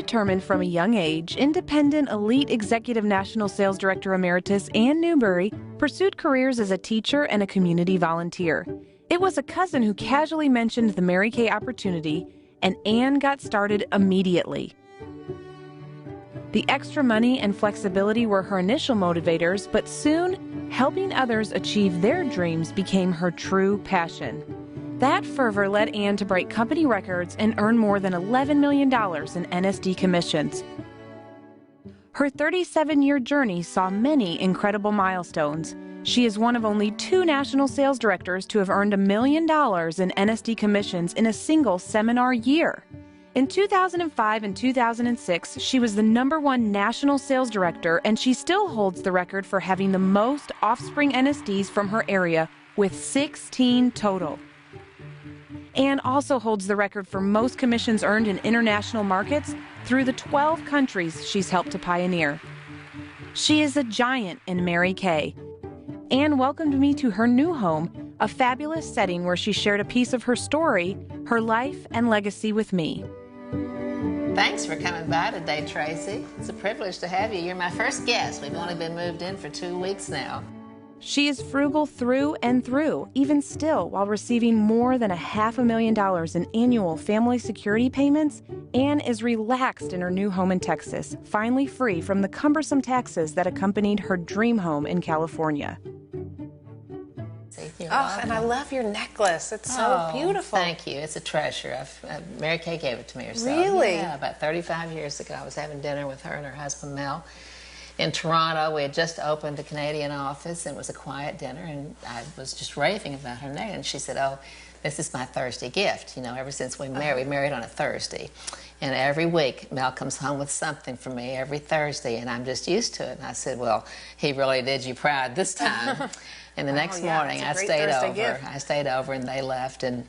determined from a young age, independent, elite executive national sales director emeritus Ann Newbury pursued careers as a teacher and a community volunteer. It was a cousin who casually mentioned the Mary Kay opportunity, and Ann got started immediately. The extra money and flexibility were her initial motivators, but soon, helping others achieve their dreams became her true passion. That fervor led Ann to break company records and earn more than $11 million in NSD commissions. Her 37-year journey saw many incredible milestones. She is one of only 2 national sales directors to have earned $1 million in NSD commissions in a single seminar year. In 2005 and 2006, she was the #1 national sales director, and she still holds the record for having the most offspring NSDs from her area, with 16 total. Ann also holds the record for most commissions earned in international markets through the 12 countries she's helped to pioneer. She is a giant in Mary Kay. Ann welcomed me to her new home, a fabulous setting where she shared a piece of her story, her life, and legacy with me. Thanks for coming by today, Tracy. It's a privilege to have you. You're my first guest. We've only been moved in for 2 weeks now. She is frugal through and through, even still, while receiving more than $500,000 in annual family security payments. Ann is relaxed in her new home in Texas, finally free from the cumbersome taxes that accompanied her dream home in California. Oh, and I love your necklace. It's so beautiful. Thank you. It's a treasure. Mary Kay gave it to me herself. Really? Yeah, about 35 years ago. I was having dinner with her and her husband, Mel, in Toronto. We had just opened a Canadian office, and it was a quiet dinner, and I was just raving about her name. And she said, oh, this is my Thursday gift. You know, ever since we married on a Thursday. And every week, Mel comes home with something for me every Thursday, and I'm just used to it. And I said, well, he really did you proud this time. And the next morning, I stayed over. I stayed over, and they left. And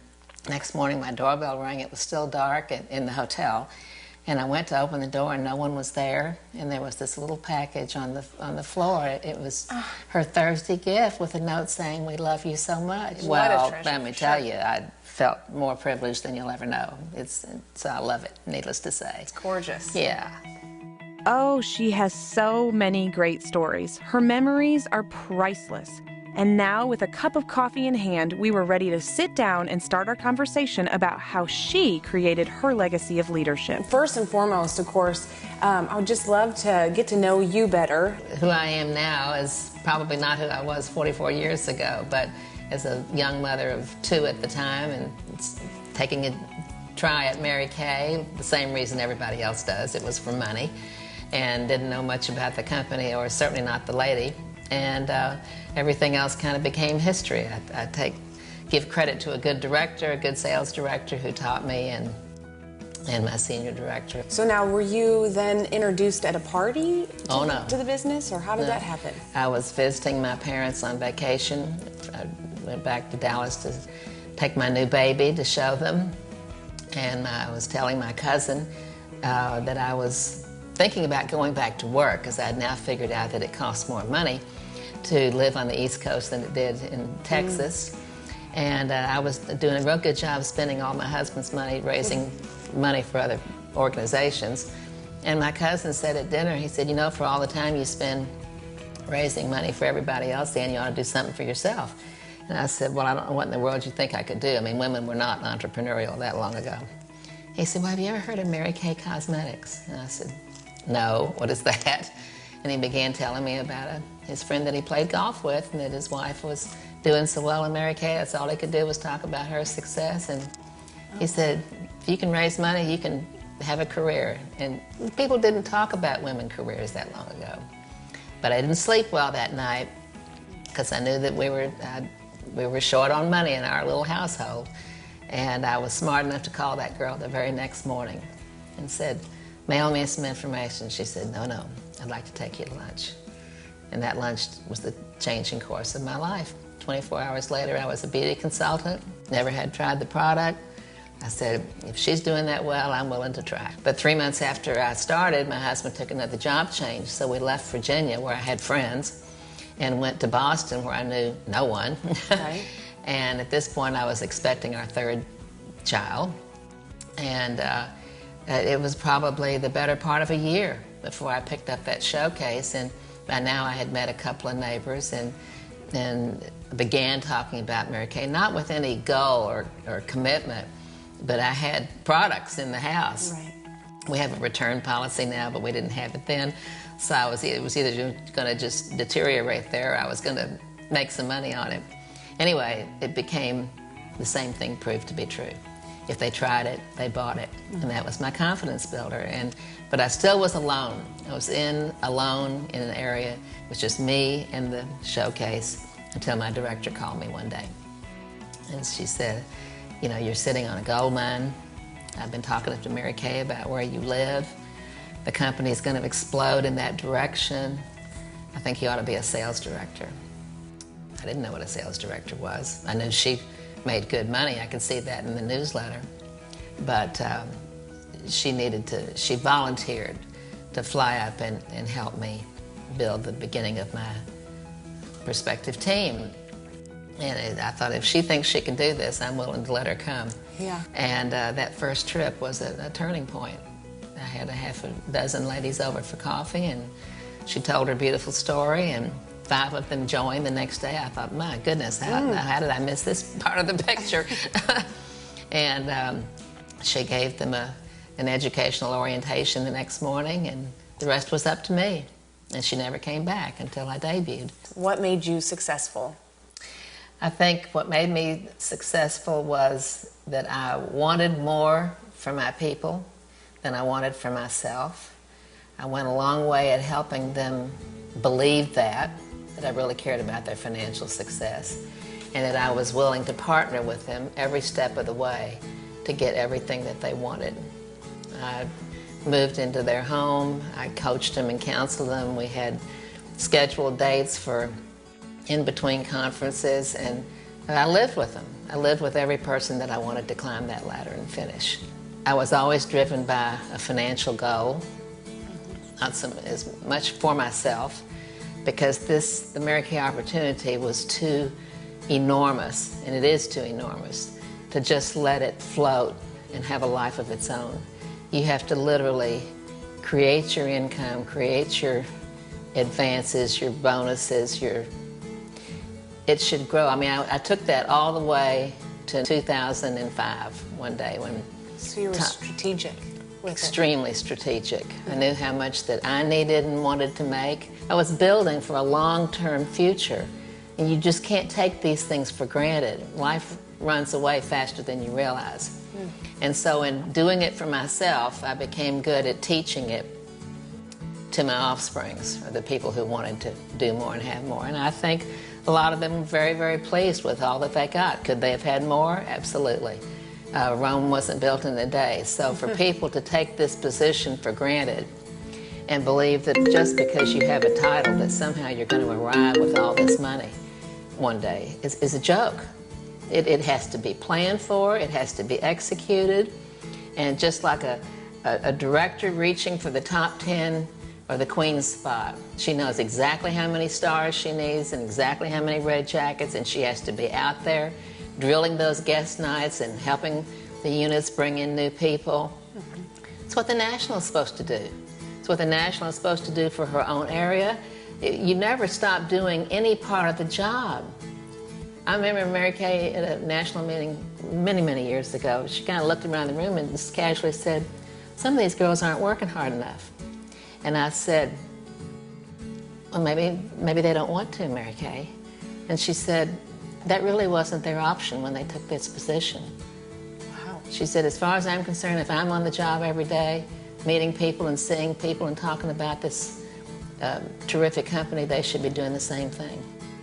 next morning, my doorbell rang. It was still dark in the hotel. And I went to open the door, and no one was there. And there was this little package on the floor. It was her Thursday gift with a note saying, "We love you so much." Well, let me tell you, I felt more privileged than you'll ever know. So I love it, needless to say. It's gorgeous. Yeah. Oh, she has so many great stories. Her memories are priceless. And now, with a cup of coffee in hand, we were ready to sit down and start our conversation about how she created her legacy of leadership. First and foremost, of course, I would just love to get to know you better. Who I am now is probably not who I was 44 years ago, but as a young mother of 2 at the time and taking a try at Mary Kay, the same reason everybody else does. It was for money, and didn't know much about the company, or certainly not the lady. And everything else kind of became history. I give credit to a good director, a good sales director who taught me, and my senior director. So now, were you then introduced at a party to the business, or how did that happen? I was visiting my parents on vacation. I went back to Dallas to take my new baby to show them, and I was telling my cousin that I was thinking about going back to work, because I had now figured out that it costs more money to live on the East Coast than it did in Texas. And I was doing a real good job spending all my husband's money, raising money for other organizations. And my cousin said at dinner, he said, you know, for all the time you spend raising money for everybody else, Dan, you ought to do something for yourself. And I said, well, I don't know what in the world you think I could do. I mean, women were not entrepreneurial that long ago. He said, well, have you ever heard of Mary Kay Cosmetics? And I said, no, what is that? And he began telling me about his friend that he played golf with, and that his wife was doing so well in Mary Kay. That's all he could do was talk about her success. And he said, if you can raise money, you can have a career. And people didn't talk about women's careers that long ago. But I didn't sleep well that night, because I knew that we were short on money in our little household. And I was smart enough to call that girl the very next morning and said, mail me some information. She said, no, I'd like to take you to lunch. And that lunch was the changing course of my life. 24 hours later, I was a beauty consultant, never had tried the product. I said, if she's doing that well, I'm willing to try. But 3 months after I started, my husband took another job change. So we left Virginia, where I had friends, and went to Boston, where I knew no one. Right. And at this point, I was expecting our 3rd child. And It was probably the better part of a year before I picked up that showcase, and by now I had met a couple of neighbors and began talking about Mary Kay, not with any goal or commitment, but I had products in the house. Right. We have a return policy now, but we didn't have it then. So it was either going to just deteriorate there, or I was going to make some money on it. Anyway, it became the same thing proved to be true. If they tried it, they bought it. And that was my confidence builder. But I still was alone. I was alone in an area. It was just me and the showcase until my director called me one day. And she said, you know, you're sitting on a gold mine. I've been talking to Mary Kay about where you live. The company is going to explode in that direction. I think you ought to be a sales director. I didn't know what a sales director was. I knew she made good money. I could see that in the newsletter. But she volunteered to fly up and help me build the beginning of my prospective team. And I thought, if she thinks she can do this, I'm willing to let her come. Yeah. And that first trip was a turning point. I had a half a dozen ladies over for coffee, and she told her beautiful story, and 5 of them joined the next day. I thought, my goodness, how did I miss this part of the picture? And she gave them an educational orientation the next morning, and the rest was up to me. And she never came back until I debuted. What made you successful? I think what made me successful was that I wanted more for my people than I wanted for myself. I went a long way at helping them believe that I really cared about their financial success, and that I was willing to partner with them every step of the way to get everything that they wanted. I moved into their home. I coached them and counseled them. We had scheduled dates for in-between conferences, and I lived with them. I lived with every person that I wanted to climb that ladder and finish. I was always driven by a financial goal, not as much for myself, because the Mary Kay opportunity was too enormous, and it is too enormous, to just let it float and have a life of its own. You have to literally create your income, create your advances, your bonuses, it should grow. I mean, I took that all the way to 2005 one day when... So you were strategic with extremely strategic. I knew how much that I needed and wanted to make. I was building for a long-term future, and you just can't take these things for granted. Life runs away faster than you realize. And so in doing it for myself, I became good at teaching it to my offsprings, or the people who wanted to do more and have more. And I think a lot of them were very, very pleased with all that they got. Could they have had more? Absolutely. Rome wasn't built in a day. So for people to take this position for granted and believe that just because you have a title that somehow you're going to arrive with all this money one day is a joke. It has to be planned for, it has to be executed, and just like a director reaching for the top 10 or the queen's spot, she knows exactly how many stars she needs and exactly how many red jackets, and she has to be out there drilling those guest nights and helping the units bring in new people. It's what the National is supposed to do. It's what the National is supposed to do for her own area. You never stop doing any part of the job. I remember Mary Kay at a national meeting many, many years ago. She kind of looked around the room and just casually said, some of these girls aren't working hard enough. And I said, well, maybe they don't want to, Mary Kay. And she said, that really wasn't their option when they took this position. Wow. She said, as far as I'm concerned, if I'm on the job every day, meeting people and seeing people and talking about this terrific company, they should be doing the same thing.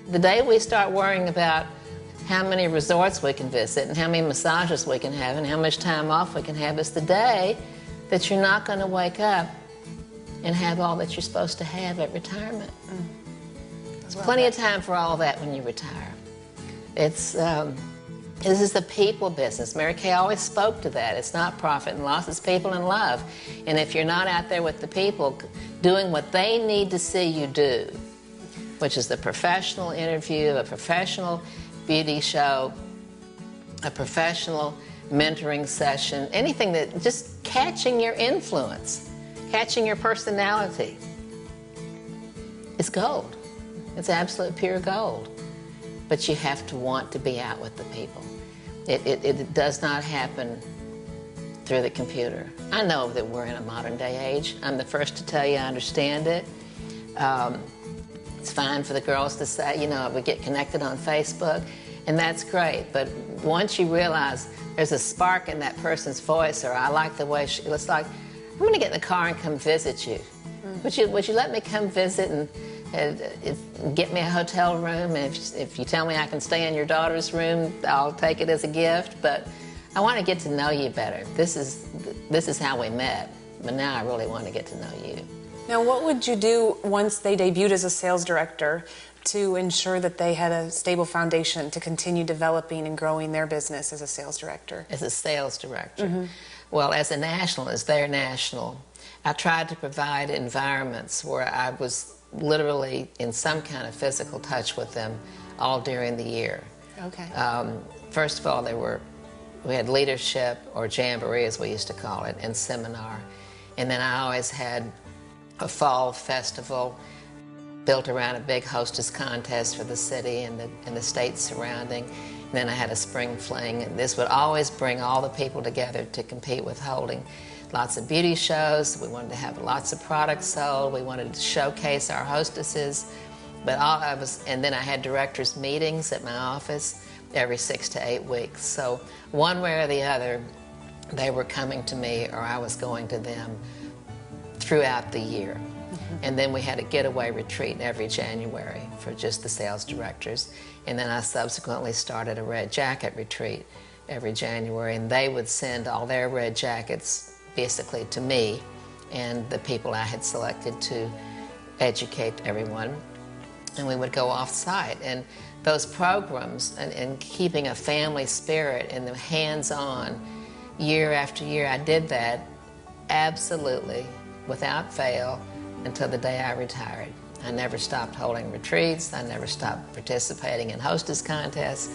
The day we start worrying about how many resorts we can visit and how many massages we can have and how much time off we can have is the day that you're not going to wake up and have all that you're supposed to have at retirement. There's plenty of time for all that when you retire. This is the people business. Mary Kay always spoke to that. It's not profit and loss, it's people and love. And if you're not out there with the people doing what they need to see you do, which is the professional interview, a professional beauty show, a professional mentoring session, anything that just catching your influence, catching your personality. It's gold. It's absolute pure gold. But you have to want to be out with the people. It does not happen through the computer. I know that we're in a modern day age. I'm the first to tell you I understand it. It's fine for the girls to say, you know, we get connected on Facebook, and that's great. But once you realize there's a spark in that person's voice, or I like the way she looks, like, I'm going to get in the car and come visit you. Would you let me come visit and get me a hotel room? And if you tell me I can stay in your daughter's room, I'll take it as a gift. But I want to get to know you better. This is how we met, but now I really want to get to know you. Now, what would you do once they debuted as a sales director to ensure that they had a stable foundation to continue developing and growing their business as a sales director? As a sales director? Well, as a national, as their national, I tried to provide environments where I was literally in some kind of physical touch with them all during the year. Okay. First of all, we had leadership, or jamboree as we used to call it, and seminar. And then I always had a fall festival built around a big hostess contest for the city and the state surrounding. And then I had a spring fling, and this would always bring all the people together to compete with holding. Lots of beauty shows. We wanted to have lots of products sold. We wanted to showcase our hostesses. And then I had directors' meetings at my office every 6 to 8 weeks. So one way or the other, they were coming to me or I was going to them throughout the year. And then we had a getaway retreat every January for just the sales directors. And then I subsequently started a red jacket retreat every January, and they would send all their red jackets basically to me and the people I had selected to educate everyone. And we would go off-site. And those programs and keeping a family spirit and the hands-on year after year, I did that absolutely without fail until the day I retired. I never stopped holding retreats. I never stopped participating in hostess contests.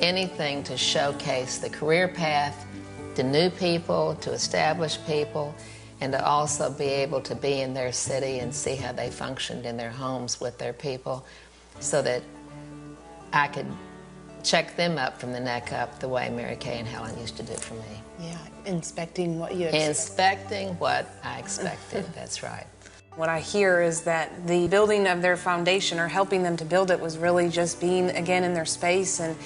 Anything to showcase the career path to new people, to established people, and to also be able to be in their city and see how they functioned in their homes with their people, so that I could check them up from the neck up the way Mary Kay and Helen used to do for me. Yeah, inspecting what you expect. Inspecting what I expected, that's right. What I hear is that the building of their foundation, or helping them to build it, was really just being again in their space and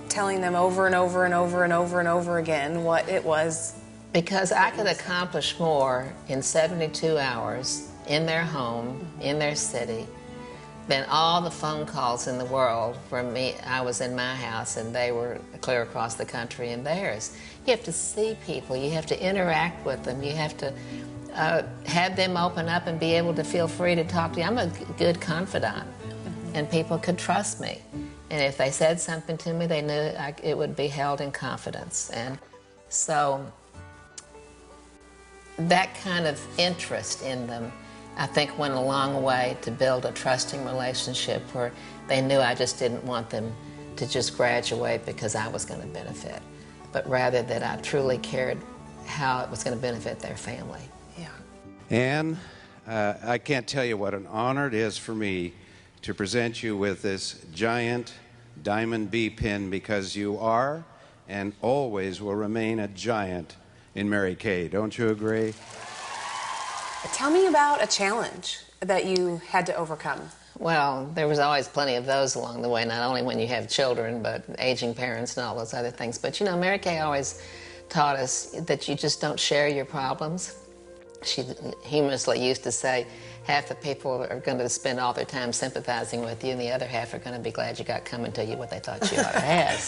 telling them over and over and over and over and over again what it was. Because I could accomplish more in 72 hours in their home, in their city, than all the phone calls in the world from me. I was in my house and they were clear across the country in theirs. You have to see people, you have to interact with them, you have to have them open up and be able to feel free to talk to you. I'm a good confidant, and people could trust me. And if they said something to me, they knew it would be held in confidence. And so that kind of interest in them, I think, went a long way to build a trusting relationship where they knew I just didn't want them to just graduate because I was going to benefit, but rather that I truly cared how it was going to benefit their family. Yeah. Anne, I can't tell you what an honor it is for me to present you with this giant Diamond B pin, because you are and always will remain a giant in Mary Kay. Don't you agree? Tell me about a challenge that you had to overcome. Well, there was always plenty of those along the way, not only when you have children, but aging parents and all those other things. But you know, Mary Kay always taught us that you just don't share your problems. She humorously used to say, half the people are going to spend all their time sympathizing with you, and the other half are going to be glad you got coming to you what they thought you ought to have.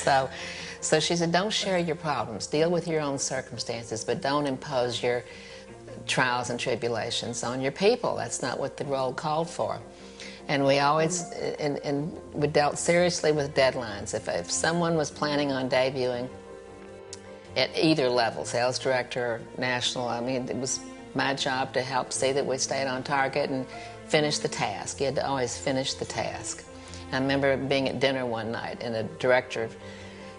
So she said, don't share your problems. Deal with your own circumstances, but don't impose your trials and tribulations on your people. That's not what the role called for. And we always, and we dealt seriously with deadlines. If someone was planning on debuting at either level, sales director or national, I mean, it was my job to help see that we stayed on target and finish the task. You had to always finish the task. I remember being at dinner one night, and a director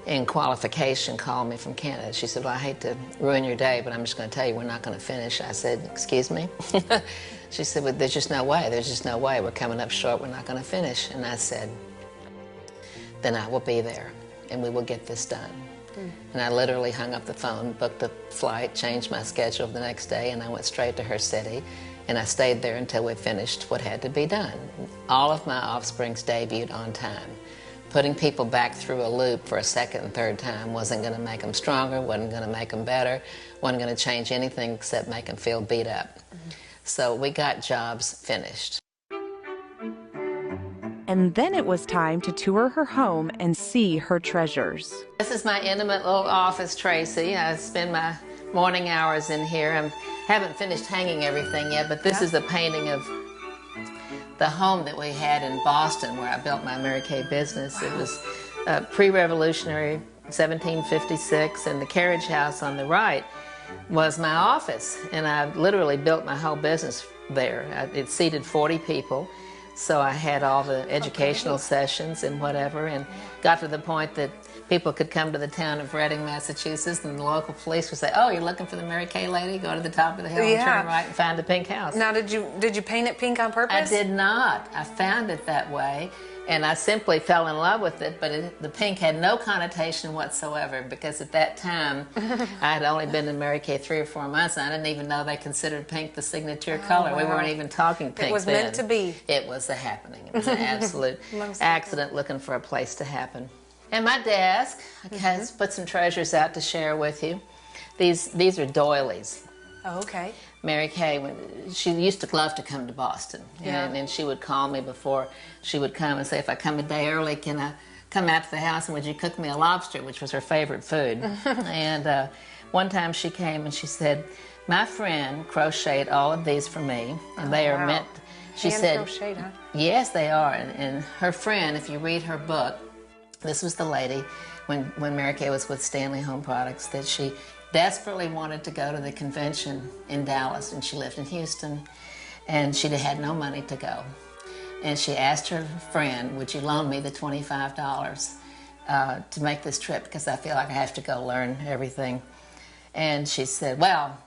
in qualification called me from Canada. She said, well, I hate to ruin your day, but I'm just going to tell you we're not going to finish. I said, excuse me? She said, well, there's just no way. There's just no way. We're coming up short. We're not going to finish. And I said, then I will be there, and we will get this done. And I literally hung up the phone, booked a flight, changed my schedule the next day, and I went straight to her city. And I stayed there until we finished what had to be done. All of my offsprings debuted on time. Putting people back through a loop for a second and third time wasn't going to make them stronger, wasn't going to make them better, wasn't going to change anything except make them feel beat up. So we got jobs finished. And then it was time to tour her home and see her treasures. This is my intimate little office, Tracy. I spend my morning hours in here. I haven't finished hanging everything yet, but this is a painting of the home that we had in Boston where I built my Mary Kay business. It was pre-revolutionary, 1756, and the carriage house on the right was my office. And I literally built my whole business there. It seated 40 people. So I had all the educational sessions and whatever, and got to the point that people could come to the town of Reading, Massachusetts, and the local police would say, oh, you're looking for the Mary Kay lady? Go to the top of the hill and turn right and find the pink house. Now, did you paint it pink on purpose? I did not. I found it that way, and I simply fell in love with it, but the pink had no connotation whatsoever, because at that time, I had only been in Mary Kay 3 or 4 months, and I didn't even know they considered pink the signature color. Wow. We weren't even talking pink then. It was meant to be. It was a happening. It was an absolute accident looking for a place to happen. And my desk has put some treasures out to share with you. These are doilies. Oh, okay. Mary Kay, she used to love to come to Boston, and she would call me before she would come and say, if I come a day early, can I come out to the house and would you cook me a lobster, which was her favorite food. And one time she came and she said, my friend crocheted all of these for me, and they are meant, she said, crocheted, huh? Yes, they are. And her friend, if you read her book, this was the lady when Mary Kay was with Stanley Home Products, that she desperately wanted to go to the convention in Dallas, and she lived in Houston, and she had no money to go. And she asked her friend, would you loan me the $25 to make this trip, because I feel like I have to go learn everything. And she said, well,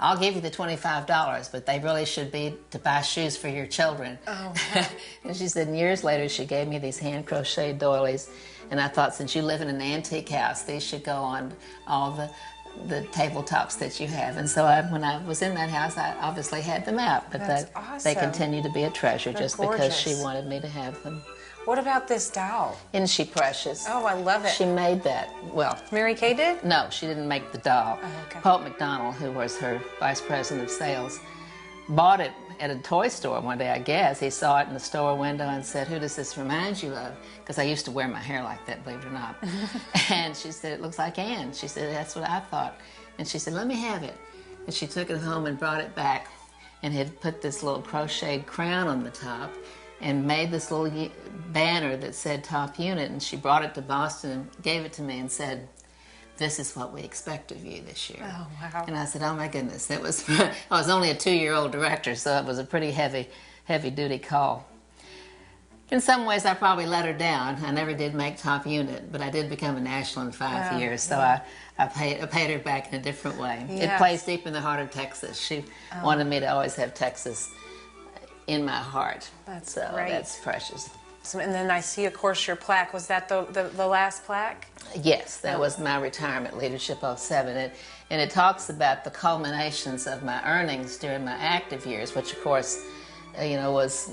I'll give you the $25, but they really should be to buy shoes for your children. Oh, wow. And she said, and years later, she gave me these hand-crocheted doilies, and I thought, since you live in an antique house, these should go on all the tabletops that you have. And so when I was in that house, I obviously had them out, but they continue to be a treasure. They're just gorgeous. Because she wanted me to have them. What about this doll? Isn't she precious? Oh, I love it. She made that. Well, Mary Kay did? No, she didn't make the doll. Oh, okay. Pope McDonald, who was her vice president of sales, bought it at a toy store one day, I guess. He saw it in the store window and said, who does this remind you of? Because I used to wear my hair like that, believe it or not. And she said, it looks like Anne. She said, that's what I thought. And she said, let me have it. And she took it home and brought it back and had put this little crocheted crown on the top and made this little banner that said top unit. And she brought it to Boston and gave it to me and said, this is what we expect of you this year. Oh, wow. And I said, oh my goodness, it was, I was only a 2-year-old director, so it was a pretty heavy duty call. In some ways, I probably let her down. I never did make top unit, but I did become a national in 5 years, so I paid her back in a different way. Yes. It plays deep in the heart of Texas. She wanted me to always have Texas in my heart. That's so great. That's precious. So, and then I see, of course, your plaque. Was that the last plaque? Yes, that was my retirement, Leadership 07. And it talks about the culminations of my earnings during my active years, which, of course, was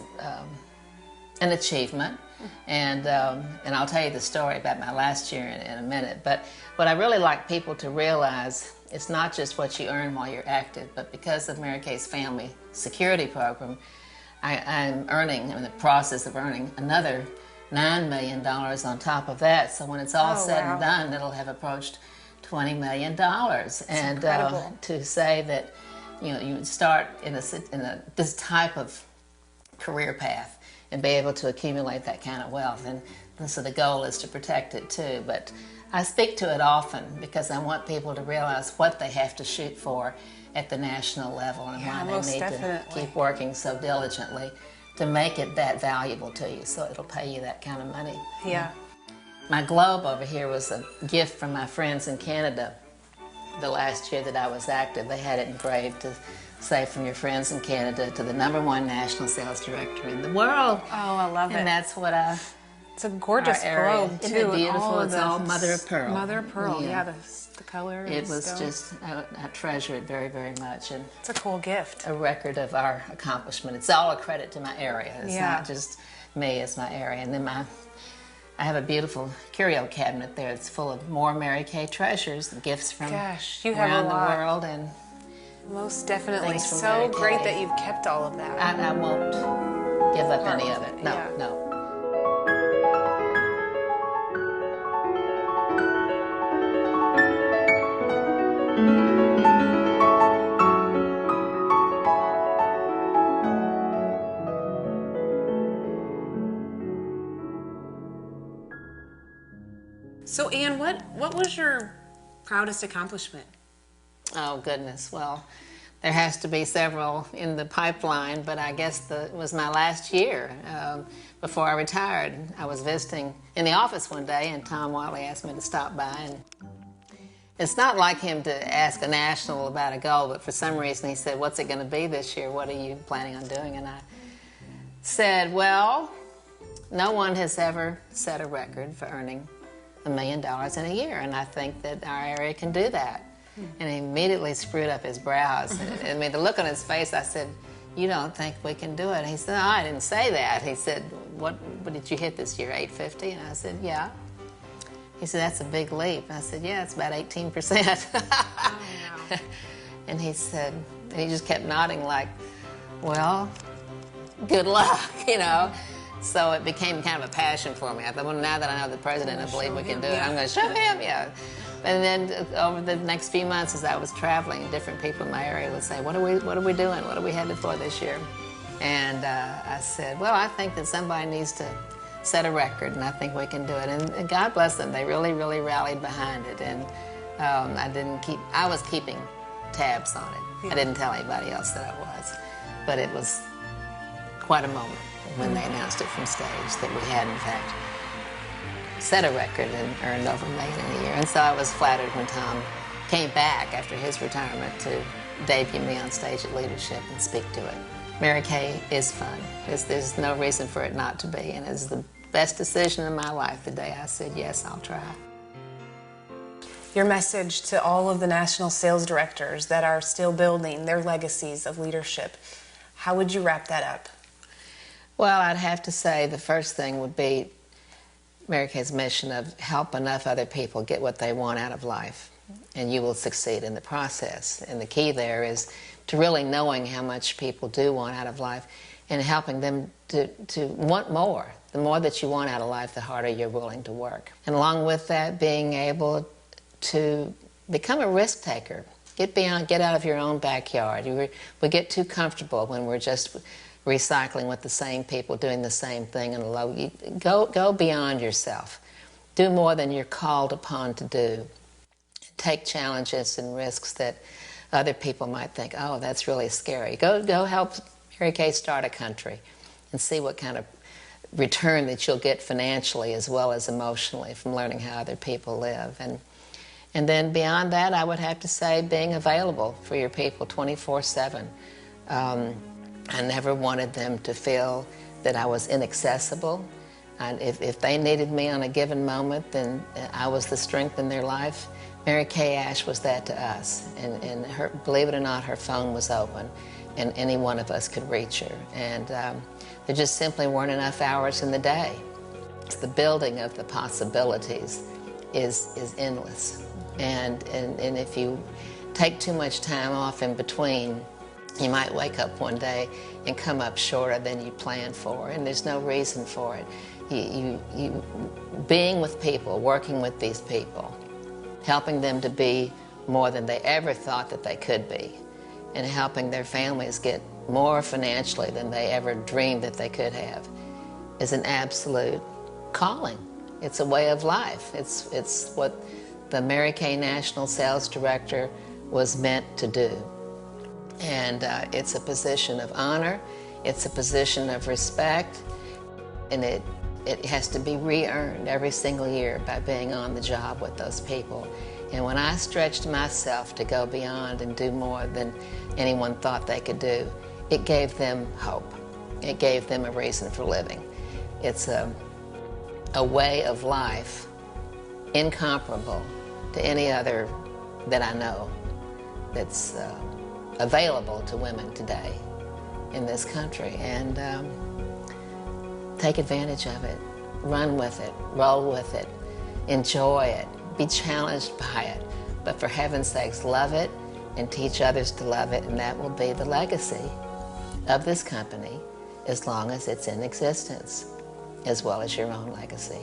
an achievement. And I'll tell you the story about my last year in a minute. But what I really like people to realize, it's not just what you earn while you're active, but because of Mary Kay's family security program, I'm in the process of earning another $9 million on top of that. So when it's all said and done, it'll have approached $20 million. That's incredible. To say that you start in this type of career path and be able to accumulate that kind of wealth, and so the goal is to protect it too. But I speak to it often because I want people to realize what they have to shoot for at the national level, and why they need to keep working so diligently to make it that valuable to you, so it'll pay you that kind of money. Yeah. My globe over here was a gift from my friends in Canada. The last year that I was active, they had it engraved to say, from your friends in Canada to the #1 national sales director in the world. Oh, I love it. And that's what It's a gorgeous globe, too. Isn't it beautiful? It's all mother of pearl. Mother of pearl, yeah, the color. It was just, I treasure it very, very much. And it's a cool gift. A record of our accomplishment. It's all a credit to my area. It's Yeah. not just me, it's my area. And then I have a beautiful curio cabinet there. It's full of more Mary Kay treasures, gifts from you have around a the lot. world, and Most definitely. things from So Mary great Kay. that you've kept all of that. I won't give up Part any of of it. it, No, yeah. no. So, Anne, what was your proudest accomplishment? Oh, goodness. Well, there has to be several in the pipeline, but I guess it was my last year before I retired. I was visiting in the office one day, and Tom Wiley asked me to stop by. And it's not like him to ask a national about a goal, but for some reason he said, "What's it going to be this year? What are you planning on doing?" And I said, "Well, no one has ever set a record for earning $1 million in a year, and I think that our area can do that." And he immediately screwed up his brows. I mean, the look on his face, I said, "You don't think we can do it?" And he said, "No, I didn't say that." He said, what did you hit this year, 850? And I said, "Yeah." He said, "That's a big leap." And I said, "Yeah, it's about 18%. Oh, wow. And he said, and he just kept nodding like, "Well, good luck," you know. So it became kind of a passion for me. I thought, well, now that I know the president, I believe we can do it. I'm going to show him, yeah. And then over the next few months, as I was traveling, different people in my area would say, what are we doing? What are we headed for this year?" And I said, "Well, I think that somebody needs to set a record, and I think we can do it." And God bless them, they really, really rallied behind it. And I was keeping tabs on it. Yeah. I didn't tell anybody else that I was. But it was quite a moment when they announced it from stage that we had, in fact, set a record and earned over $1 million in a year. And so I was flattered when Tom came back after his retirement to debut me on stage at Leadership and speak to it. Mary Kay is fun. There's no reason for it not to be, and it's the best decision in my life the day I said, yes, I'll try. Your message to all of the national sales directors that are still building their legacies of leadership, how would you wrap that up? Well, I'd have to say the first thing would be Mary Kay's mission of help enough other people get what they want out of life, and you will succeed in the process. And the key there is to really knowing how much people do want out of life and helping them to want more. The more that you want out of life, the harder you're willing to work. And along with that, being able to become a risk taker. Get out of your own backyard. We get too comfortable when we're just recycling with the same people, doing the same thing in a low. Go beyond yourself. Do more than you're called upon to do. Take challenges and risks that other people might think, oh, that's really scary. Go help Mary Kay start a country and see what kind of return that you'll get financially as well as emotionally from learning how other people live. And then beyond that, I would have to say being available for your people 24/7. I never wanted them to feel that I was inaccessible. And if they needed me on a given moment, then I was the strength in their life. Mary Kay Ash was that to us. And believe it or not, her phone was open, and any one of us could reach her. And there just simply weren't enough hours in the day. The building of the possibilities is endless. And if you take too much time off in between, you might wake up one day and come up shorter than you planned for, and there's no reason for it. You being with people, working with these people, helping them to be more than they ever thought that they could be, and helping their families get more financially than they ever dreamed that they could have, is an absolute calling. It's a way of life. It's what the Mary Kay National Sales Director was meant to do. And it's a position of honor, it's a position of respect, and it it has to be re-earned every single year by being on the job with those people. And when I stretched myself to go beyond and do more than anyone thought they could do, it gave them hope. It gave them a reason for living. It's a way of life incomparable to any other that I know that's available to women today in this country. And take advantage of it, run with it, roll with it, enjoy it, be challenged by it, but for heaven's sakes, love it and teach others to love it, and that will be the legacy of this company as long as it's in existence, as well as your own legacy.